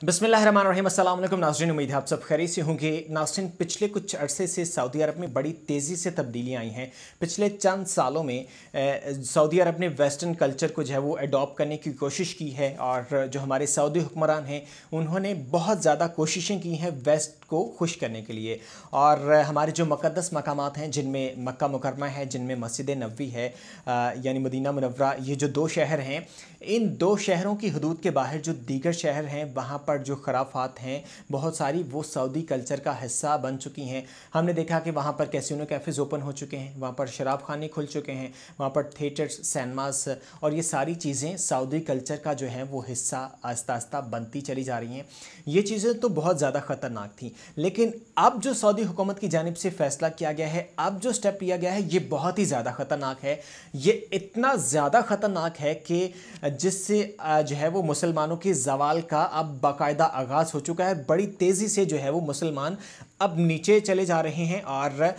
बिस्मिल्लाहिर्रहमानिर्रहीम। अस्सलाम वालेकुम नाज़रीन, उम्मीद है आप सब खैरियत से होंगे। नाज़रीन, पिछले कुछ अरसे से सऊदी अरब में बड़ी तेज़ी से तब्दीलियाँ आई हैं। पिछले चंद सालों में सऊदी अरब ने वेस्टर्न कल्चर को जो है वो अडॉप्ट करने की कोशिश की है और जो हमारे सऊदी हुक्मरान हैं उन्होंने बहुत ज़्यादा कोशिशें की हैं वेस्ट को खुश करने के लिए। और हमारे जो मुक़द्दस मकामात हैं जिनमें मक्का मुकरमा है, जिनमें मस्जिद नबवी है यानी मदीना मुनव्वरा, ये जो दो शहर हैं, इन दो शहरों की हदूद के बाहर जो दीगर शहर हैं वहाँ पर जो खराफात हैं बहुत सारी वो सऊदी कल्चर का हिस्सा बन चुकी हैं। हमने देखा कि वहाँ पर कैसीनो कैफ़ेज़ ओपन हो चुके हैं, वहाँ पर शराब खाने खुल चुके हैं, वहाँ पर थिएटर्स, सिनेमास और ये सारी चीज़ें सऊदी कल्चर का जो है वो हिस्सा आस्ता आस्ता बनती चली जा रही हैं। ये चीज़ें तो बहुत ज़्यादा ख़तरनाक थी, लेकिन अब जो सऊदी हुकूमत की जानिब से फ़ैसला किया गया है, अब जो स्टेप लिया गया है, ये बहुत ही ज़्यादा ख़तरनाक है। ये इतना ज़्यादा ख़तरनाक है कि जिससे जो है वो मुसलमानों के ज़वाल का अब बाकायदा आगाज़ हो चुका है। बड़ी तेज़ी से जो है वो मुसलमान अब नीचे चले जा रहे हैं और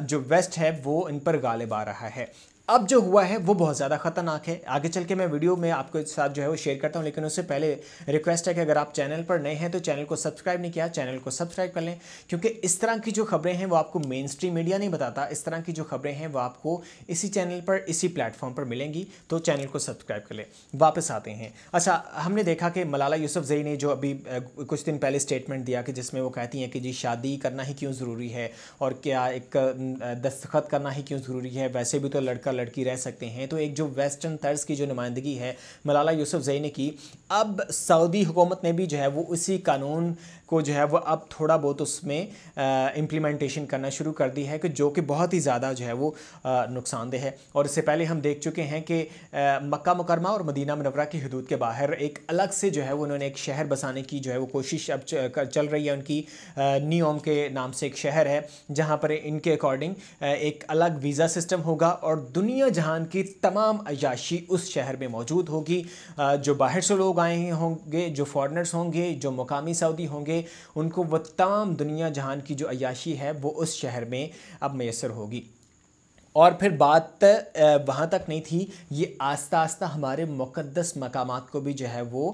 जो वेस्ट है वो इन पर गालिब आ रहा है। अब जो हुआ है वो बहुत ज़्यादा ख़तरनाक है। आगे चल के मैं वीडियो में आपके साथ जो है वो शेयर करता हूं, लेकिन उससे पहले रिक्वेस्ट है कि अगर आप चैनल पर नए हैं तो चैनल को सब्सक्राइब नहीं किया, चैनल को सब्सक्राइब कर लें, क्योंकि इस तरह की जो खबरें हैं वो आपको मेन स्ट्रीम मीडिया नहीं बताता। इस तरह की जो खबरें हैं वो आपको इसी चैनल पर, इसी प्लेटफॉर्म पर मिलेंगी, तो चैनल को सब्सक्राइब कर लें। वापस आते हैं। अच्छा, हमने देखा कि मलाला यूसुफज़ई ने जो अभी कुछ दिन पहले स्टेटमेंट दिया कि जिसमें वो कहती हैं कि जी शादी करना ही क्यों ज़रूरी है और क्या एक दस्तखत करना ही क्यों ज़रूरी है, वैसे भी तो लड़का लड़की रह सकते हैं। तो एक जो वेस्टर्न तर्ज की जो नुमाइंदगी है मलाला यूसुफज़ई ने की, अब सऊदी हुकूमत ने भी जो है वो उसी कानून को जो है वो अब थोड़ा बहुत उसमें इम्प्लीमेंटेशन करना शुरू कर दी है कि जो कि बहुत ही ज़्यादा जो है वो नुकसानदेह है। और इससे पहले हम देख चुके हैं कि मक्का मुकरमा और मदीना मुनव्वरा की हदूद के बाहर एक अलग से जो है वो उन्होंने एक शहर बसाने की जो है वो कोशिश अब चल रही है उनकी। नियोम के नाम से एक शहर है जहाँ पर इनके अकॉर्डिंग एक अलग वीज़ा सिस्टम होगा और दुनिया जहान की तमाम अयाशी उस शहर में मौजूद होगी। जो बाहर से लोग आए होंगे, जो फॉरेनर्स होंगे, जो मुकामी सऊदी होंगे, उनको वो तमाम दुनिया जहान की जो अयाशी है वो उस शहर में अब मैसर होगी। और फिर बात वहाँ तक नहीं थी, ये आस्ता आस्ता हमारे मुक़द्दस मकामात को भी जो है वो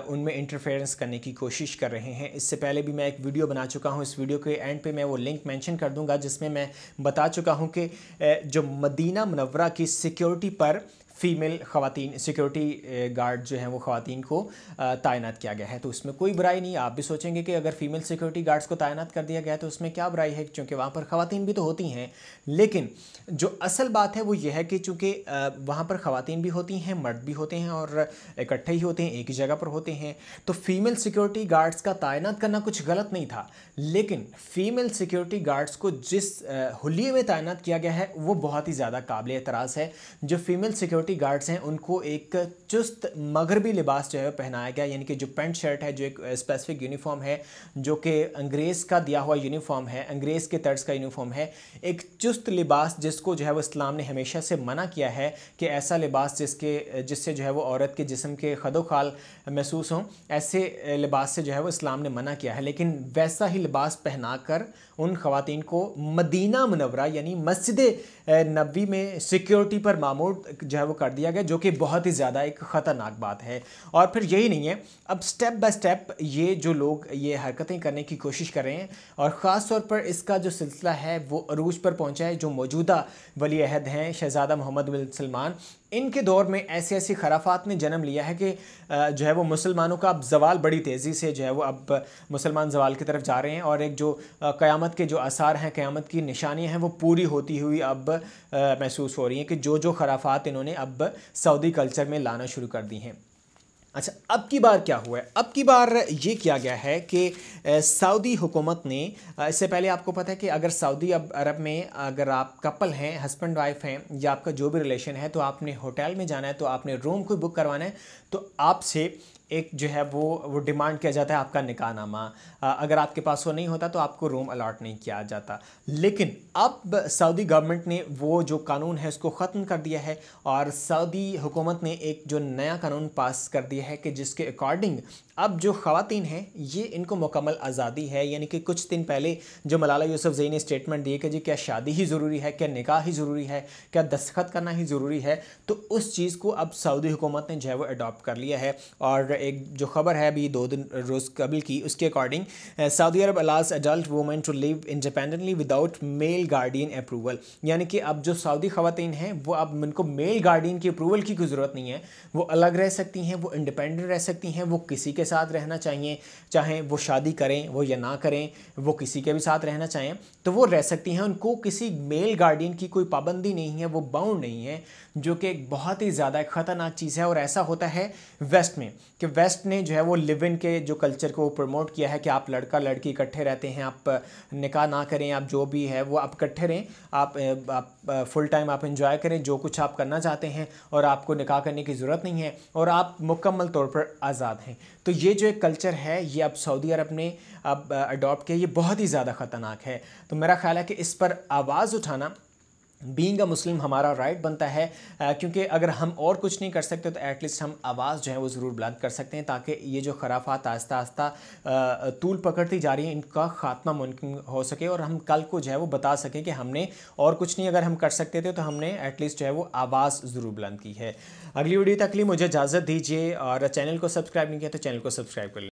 उनमें इंटरफेरेंस करने की कोशिश कर रहे हैं। इससे पहले भी मैं एक वीडियो बना चुका हूँ, इस वीडियो के एंड पे मैं वो लिंक मेंशन कर दूँगा, जिसमें मैं बता चुका हूँ कि जो मदीना मुनव्वरा की सिक्योरिटी पर फ़ीमेल ख़वातीन सिक्योरिटी गार्ड जो हैं वो ख़वातीन को तैनात किया गया है। तो उसमें कोई बुराई नहीं। आप भी सोचेंगे कि अगर फ़ीमेल सिक्योरिटी गार्ड्स को तैनात कर दिया गया है तो उसमें क्या बुराई है, क्योंकि वहाँ पर ख़वातीन भी तो होती हैं। लेकिन जो असल बात है वो यह है कि चूँकि वहाँ पर ख़वातीन भी होती हैं, मर्द भी होते हैं और इकट्ठे ही होते हैं, एक ही जगह पर होते हैं, तो फ़ीमेल सिक्योरिटी गार्ड्स का तैनात करना कुछ गलत नहीं था। लेकिन फ़ीमेल सिक्योरिटी गार्ड्स को जिस हुलिये में तैनात किया गया है वो बहुत ही ज़्यादा काबिल एतराज़ है। जो फ़ीमेल सिक्योरिटी गार्ड्स हैं उनको एक चुस्त मगरबी लिबास जो है पहनाया गया, यानी कि जो पैंट शर्ट है, जो एक स्पेसिफिक यूनिफॉर्म है, जो कि अंग्रेज़ का दिया हुआ यूनिफॉर्म है, अंग्रेज़ के तर्ज का यूनिफॉर्म है, एक चुस्त लिबास जिसको जो है वो इस्लाम ने हमेशा से मना किया है कि ऐसा लिबास जिससे जो है वो औरत के जिस्म के खदोखाल महसूस हों, ऐसे लिबास से जो है वो इस्लाम ने मना किया है। लेकिन वैसा ही लिबास पहनाकर उन ख़वातीन को मदीना मुनव्वरा यानी मस्जिद नबवी में सिक्योरिटी पर मामूर जो है वो कर दिया गया, जो कि बहुत ही ज़्यादा एक ख़तरनाक बात है। और फिर यही नहीं है, अब स्टेप बाय स्टेप ये जो लोग ये हरकतें करने की कोशिश कर रहे हैं और ख़ास तौर पर इसका जो सिलसिला है वो अरूज पर पहुंचा है। जो मौजूदा वली अहद हैं शहज़ादा मोहम्मद बिन सलमान, इनके दौर में ऐसी ऐसी खराफात ने जन्म लिया है कि जो है वो मुसलमानों का अब जवाल बड़ी तेज़ी से जो है वो अब मुसलमान जवाल की तरफ जा रहे हैं और एक जो क़यामत के जो आसार हैं, क़यामत की निशानियां हैं वो पूरी होती हुई अब महसूस हो रही हैं कि जो जो खराफात इन्होंने अब सऊदी कल्चर में लाना शुरू कर दी हैं। अच्छा, अब की बार क्या हुआ है? अब की बार ये किया गया है कि सऊदी हुकूमत ने, इससे पहले आपको पता है कि अगर सऊदी अरब में अगर आप कपल हैं, हस्बैंड वाइफ हैं या आपका जो भी रिलेशन है, तो आपने होटल में जाना है, तो आपने रूम कोई बुक करवाना है, तो आपसे एक जो है वो डिमांड किया जाता है आपका निकाहनामा। अगर आपके पास वो नहीं होता तो आपको रूम अलॉट नहीं किया जाता। लेकिन अब सऊदी गवर्नमेंट ने वो जो कानून है उसको ख़त्म कर दिया है और सऊदी हुकूमत ने एक जो नया कानून पास कर दिया है कि जिसके अकॉर्डिंग अब जो ख़वातीन हैं ये इनको मुकम्मल आज़ादी है। यानी कि कुछ दिन पहले जो मलाला यूसुफज़ई ने स्टेटमेंट दी कि जी क्या शादी ही ज़रूरी है, क्या निकाह ही ज़रूरी है, क्या दस्तखत करना ही ज़रूरी है, तो उस चीज़ को अब सऊदी हुकूमत ने जो है वो अडॉप्ट कर लिया है और एक जो खबर है अभी 2 दिन रोज़ कबल की, उसके according Saudi Arab allows adult women to live independently without male guardian approval. यानी कि अब जो सऊदी ख़वातीन हैं वो अब उनको मेल गार्डियन की अप्रूवल की कोई ज़रूरत नहीं है, वो अलग रह सकती हैं, वो इंडिपेंडेंट रह सकती हैं, वो किसी के साथ रहना चाहिए, चाहे वो शादी करें वो या ना करें, वो किसी के भी साथ रहना चाहें तो वो रह सकती हैं। उनको किसी मेल गार्डियन की कोई पाबंदी नहीं है, वो बाउंड नहीं है, जो कि एक बहुत ही ज़्यादा ख़तरनाक चीज़ है। और ऐसा होता है वेस्ट में कि वेस्ट ने जो है वो लिव इन के जो कल्चर को प्रमोट किया है कि आप लड़का लड़की इकट्ठे रहते हैं, आप निकाह ना करें, आप जो भी है वो आप इकट्ठे रहें, आप फुल टाइम आप इंजॉय करें जो कुछ आप करना चाहते हैं, और आपको निकाह करने की ज़रूरत नहीं है, और आप मुकम्मल तौर पर आज़ाद हैं। तो ये जो एक कल्चर है ये अब सऊदी अरब ने अब अडॉप्ट किया, ये बहुत ही ज़्यादा ख़तरनाक है। तो मेरा ख्याल है कि इस पर आवाज़ उठाना बीइंग अ मुस्लिम हमारा राइट बनता है, क्योंकि अगर हम और कुछ नहीं कर सकते तो एटलीस्ट हम आवाज़ जो है वो ज़रूर बुलंद कर सकते हैं, ताकि ये जो खराफात आस्ता आस्ता तूल पकड़ती जा रही हैं इनका ख़ात्मा मुमकिन हो सके, और हम कल को जो है वो बता सकें कि हमने और कुछ नहीं अगर हम कर सकते थे तो हमने एटलीस्ट जो है वो आवाज़ ज़रूर बुलंद की है। अगली वीडियो तक के लिए मुझे इजाज़त दीजिए, और चैनल को सब्सक्राइब नहीं किया तो चैनल को सब्सक्राइब कर लीजिए।